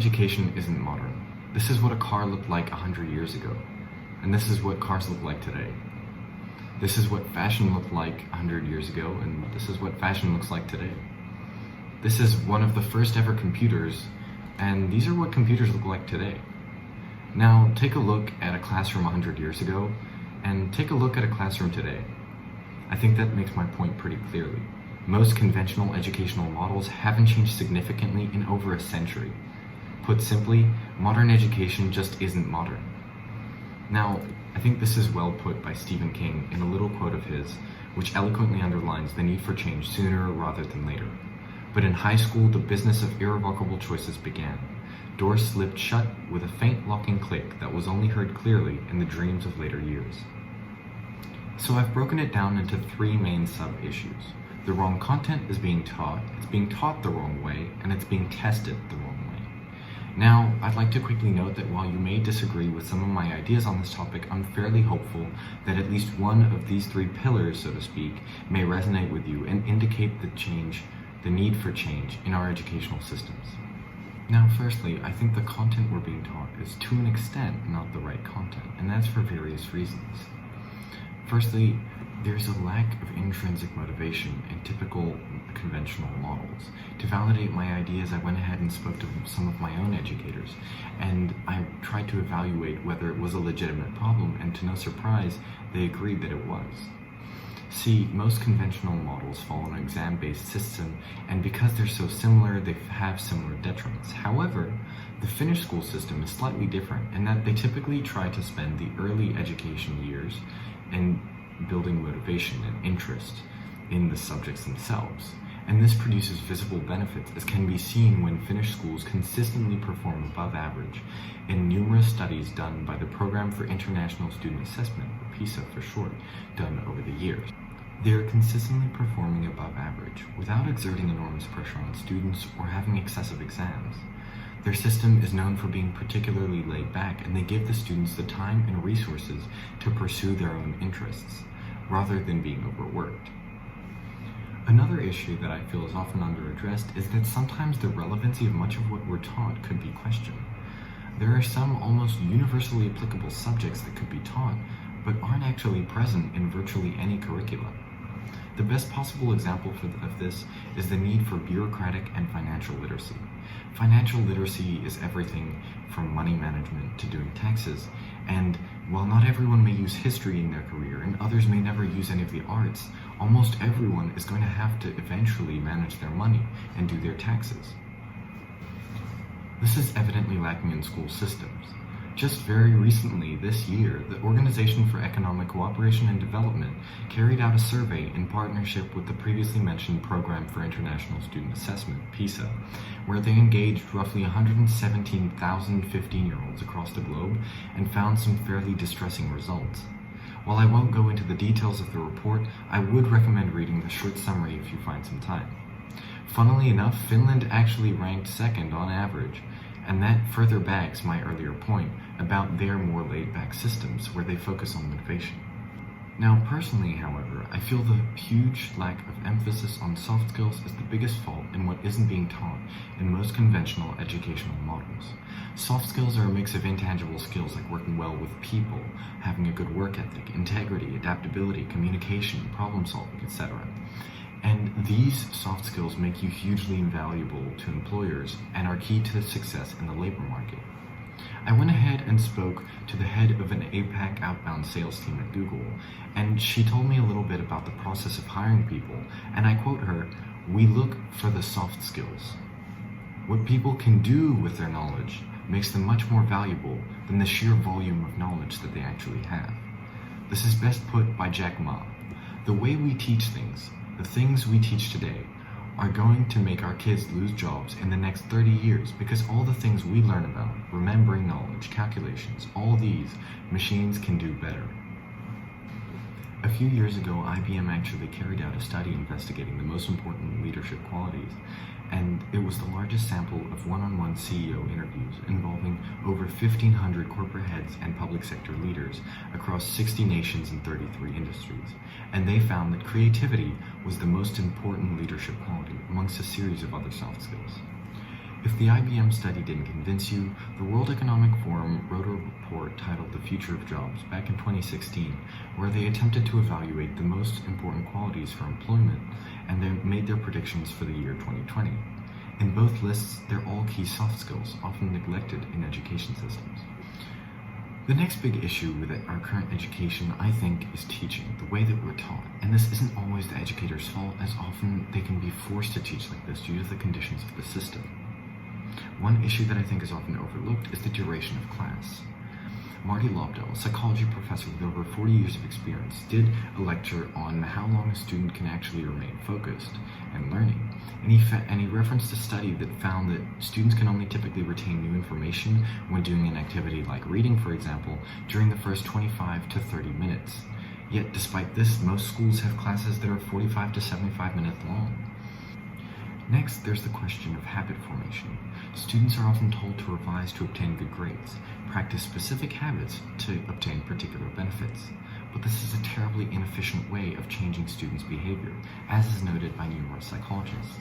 education isn't modern. This is what a car looked like 100 years ago, and this is what cars look like today. This is what fashion looked like 100 years ago, and this is what fashion looks like today. This is one of the first ever computers, and these are what computers look like today. Now, take a look at a classroom 100 years ago, and take a look at a classroom today. I think that makes my point pretty clearly. Most conventional educational models haven't changed significantly in over a century. Put simply, modern education just isn't modern. Now, I think this is well put by Stephen King in a little quote of his, which eloquently underlines the need for change sooner rather than later. But in high school, the business of irrevocable choices began. Doors slipped shut with a faint locking click that was only heard clearly in the dreams of later years. So I've broken it down into three main sub-issues. The wrong content is being taught, it's being taught the wrong way, and it's being tested the wrong way. Now, I'd like to quickly note that while you may disagree with some of my ideas on this topic, I'm fairly hopeful that at least one of these three pillars, so to speak, may resonate with you and indicate the need for change in our educational systems. Now, firstly, I think the content we're being taught is to an extent not the right content, and that's for various reasons. Firstly, there's a lack of intrinsic motivation in typical conventional models. To validate my ideas, I went ahead and spoke to some of my own educators, and I tried to evaluate whether it was a legitimate problem, and to no surprise, they agreed that it was. See, most conventional models follow an exam-based system, and because they're so similar, they have similar detriments. However, the Finnish school system is slightly different in that they typically try to spend the early education years in building motivation and interest in the subjects themselves. And this produces visible benefits, as can be seen when Finnish schools consistently perform above average in numerous studies done by the Program for International Student Assessment, or PISA for short, done over the years. They are consistently performing above average without exerting enormous pressure on students or having excessive exams. Their system is known for being particularly laid back, and they give the students the time and resources to pursue their own interests, rather than being overworked. Another issue that I feel is often underaddressed is that sometimes the relevancy of much of what we're taught could be questioned. There are some almost universally applicable subjects that could be taught, but aren't actually present in virtually any curriculum. The best possible example of this is the need for bureaucratic and financial literacy. Financial literacy is everything from money management to doing taxes, and while not everyone may use history in their career and others may never use any of the arts, almost everyone is going to have to eventually manage their money and do their taxes. This is evidently lacking in school systems. Just very recently, this year, the Organization for Economic Cooperation and Development carried out a survey in partnership with the previously mentioned Program for International Student Assessment, PISA, where they engaged roughly 117,000 15-year-olds across the globe and found some fairly distressing results. While I won't go into the details of the report, I would recommend reading the short summary if you find some time. Funnily enough, Finland actually ranked second on average, and that further backs my earlier point about their more laid-back systems where they focus on motivation. Now, personally, however, I feel the huge lack of emphasis on soft skills is the biggest fault in what isn't being taught in most conventional educational models. Soft skills are a mix of intangible skills like working well with people, having a good work ethic, integrity, adaptability, communication, problem solving, etc. And these soft skills make you hugely invaluable to employers and are key to success in the labor market. I went ahead and spoke to the head of an APAC outbound sales team at Google, and she told me a little bit about the process of hiring people, and I quote her, "We look for the soft skills. What people can do with their knowledge makes them much more valuable than the sheer volume of knowledge that they actually have." This is best put by Jack Ma. The way we teach things, the things we teach today, are going to make our kids lose jobs in the next 30 years because all the things we learn about, remembering knowledge, calculations, all these, machines can do better. A few years ago, IBM actually carried out a study investigating the most important leadership qualities, and it was the largest sample of one-on-one CEO interviews involving over 1,500 corporate heads and public sector leaders across 60 nations and 33 industries. And they found that creativity was the most important leadership quality amongst a series of other soft skills. If the IBM study didn't convince you, the World Economic Forum wrote a report titled The Future of Jobs back in 2016, where they attempted to evaluate the most important qualities for employment, and they made their predictions for the year 2020. In both lists, they're all key soft skills, often neglected in education systems. The next big issue with our current education, I think, is teaching, the way that we're taught. And this isn't always the educator's fault, as often they can be forced to teach like this due to the conditions of the system. One issue that I think is often overlooked is the duration of class. Marty Lobdell, a psychology professor with over 40 years of experience, did a lecture on how long a student can actually remain focused and learning. And he referenced a study that found that students can only typically retain new information when doing an activity like reading, for example, during the first 25 to 30 minutes. Yet, despite this, most schools have classes that are 45 to 75 minutes long. Next, there's the question of habit formation. Students are often told to revise to obtain good grades, practice specific habits to obtain particular benefits. But this is a terribly inefficient way of changing students' behavior, as is noted by numerous psychologists.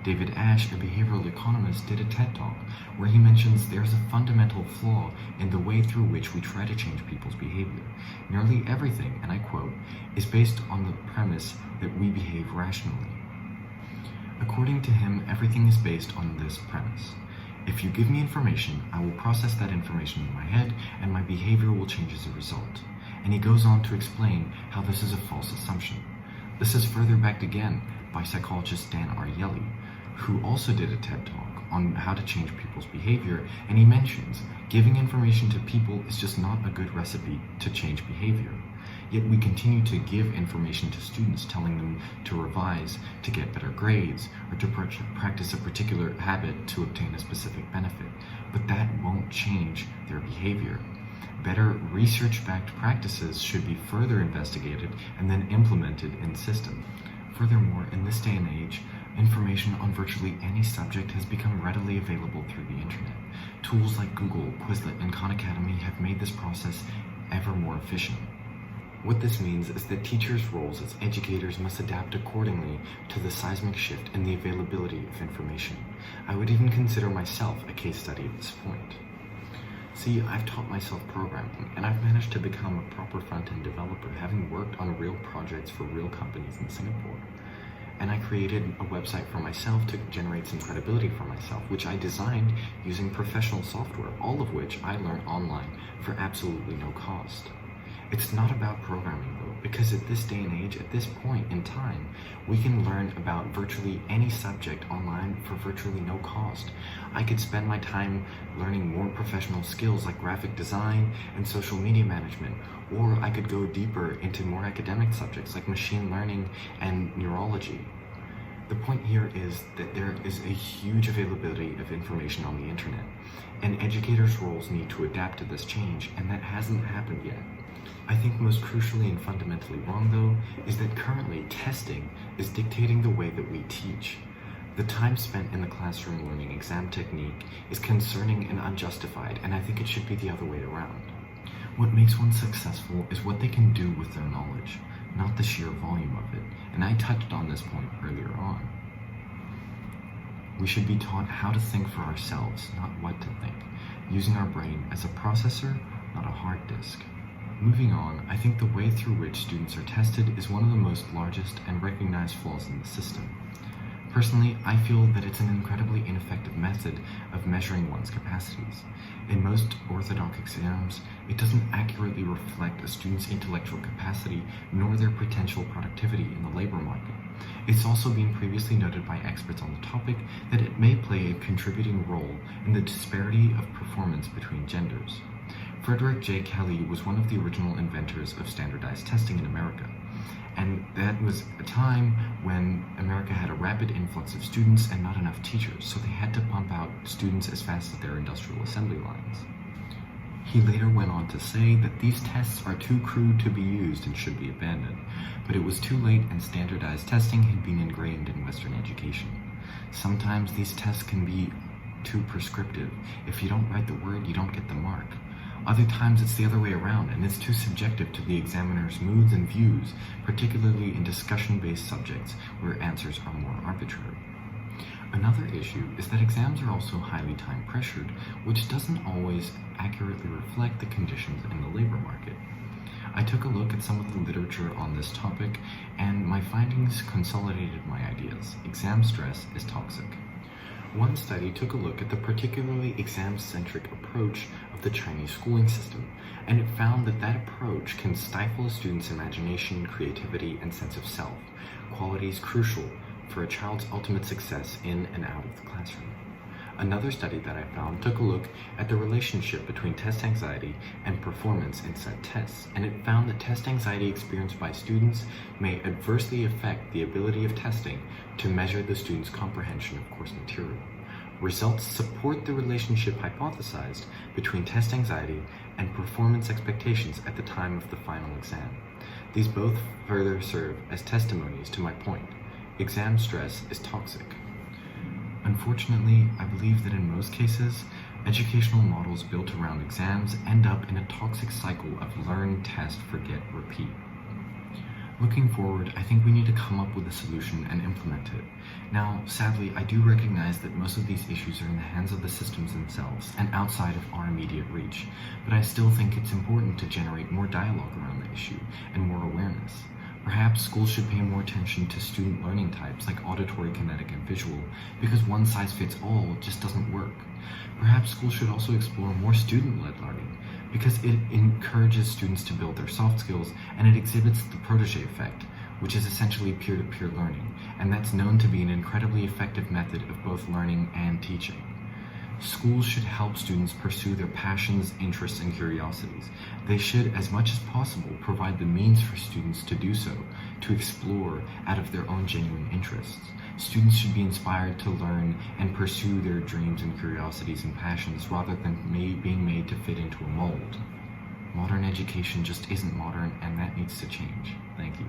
David Ash, a behavioral economist, did a TED Talk where he mentions there's a fundamental flaw in the way through which we try to change people's behavior. Nearly everything, and I quote, is based on the premise that we behave rationally. According to him, everything is based on this premise. If you give me information, I will process that information in my head, and my behavior will change as a result. And he goes on to explain how this is a false assumption. This is further backed again by psychologist Dan Ariely, who also did a TED Talk on how to change people's behavior, and he mentions giving information to people is just not a good recipe to change behavior. Yet we continue to give information to students, telling them to revise to get better grades or to practice a particular habit to obtain a specific benefit. But that won't change their behavior. Better research-backed practices should be further investigated and then implemented in systems. Furthermore, in this day and age, information on virtually any subject has become readily available through the internet. Tools like Google, Quizlet, and Khan Academy have made this process ever more efficient. What this means is that teachers' roles as educators must adapt accordingly to the seismic shift in the availability of information. I would even consider myself a case study at this point. See, I've taught myself programming, and I've managed to become a proper front-end developer, having worked on real projects for real companies in Singapore. And I created a website for myself to generate some credibility for myself, which I designed using professional software, all of which I learned online for absolutely no cost. It's not about programming though, because at this day and age, at this point in time, we can learn about virtually any subject online for virtually no cost. I could spend my time learning more professional skills like graphic design and social media management, or I could go deeper into more academic subjects like machine learning and neurology. The point here is that there is a huge availability of information on the internet, and educators' roles need to adapt to this change, and that hasn't happened yet. I think most crucially and fundamentally wrong, though, is that currently testing is dictating the way that we teach. The time spent in the classroom learning exam technique is concerning and unjustified, and I think it should be the other way around. What makes one successful is what they can do with their knowledge, not the sheer volume of it, and I touched on this point earlier on. We should be taught how to think for ourselves, not what to think, using our brain as a processor, not a hard disk. Moving on, I think the way through which students are tested is one of the most largest and recognized flaws in the system. Personally, I feel that it's an incredibly ineffective method of measuring one's capacities. In most orthodox exams, it doesn't accurately reflect a student's intellectual capacity nor their potential productivity in the labor market. It's also been previously noted by experts on the topic that it may play a contributing role in the disparity of performance between genders. Frederick J. Kelly was one of the original inventors of standardized testing in America, and that was a time when America had a rapid influx of students and not enough teachers, so they had to pump out students as fast as their industrial assembly lines. He later went on to say that these tests are too crude to be used and should be abandoned, but it was too late and standardized testing had been ingrained in Western education. Sometimes these tests can be too prescriptive. If you don't write the word, you don't get the mark. Other times it's the other way around, and it's too subjective to the examiner's moods and views, particularly in discussion-based subjects where answers are more arbitrary. Another issue is that exams are also highly time pressured, which doesn't always accurately reflect the conditions in the labor market. I took a look at some of the literature on this topic, and my findings consolidated my ideas. Exam stress is toxic. One study took a look at the particularly exam-centric approach of the Chinese schooling system, and it found that that approach can stifle a student's imagination, creativity, and sense of self, qualities crucial for a child's ultimate success in and out of the classroom. Another study that I found took a look at the relationship between test anxiety and performance in said tests, and it found that test anxiety experienced by students may adversely affect the ability of testing to measure the student's comprehension of course material. Results support the relationship hypothesized between test anxiety and performance expectations at the time of the final exam. These both further serve as testimonies to my point. Exam stress is toxic. Unfortunately, I believe that in most cases, educational models built around exams end up in a toxic cycle of learn, test, forget, repeat. Looking forward, I think we need to come up with a solution and implement it. Now, sadly, I do recognize that most of these issues are in the hands of the systems themselves and outside of our immediate reach, but I still think it's important to generate more dialogue around the issue and more awareness. Perhaps schools should pay more attention to student learning types like auditory, kinetic, and visual, because one size fits all just doesn't work. Perhaps schools should also explore more student-led learning, because it encourages students to build their soft skills and it exhibits the protege effect, which is essentially peer-to-peer learning, and that's known to be an incredibly effective method of both learning and teaching. Schools should help students pursue their passions, interests, and curiosities. They should, as much as possible, provide the means for students to do so, to explore out of their own genuine interests. Students should be inspired to learn and pursue their dreams and curiosities and passions rather than being made to fit into a mold. Modern education just isn't modern, and that needs to change. Thank you.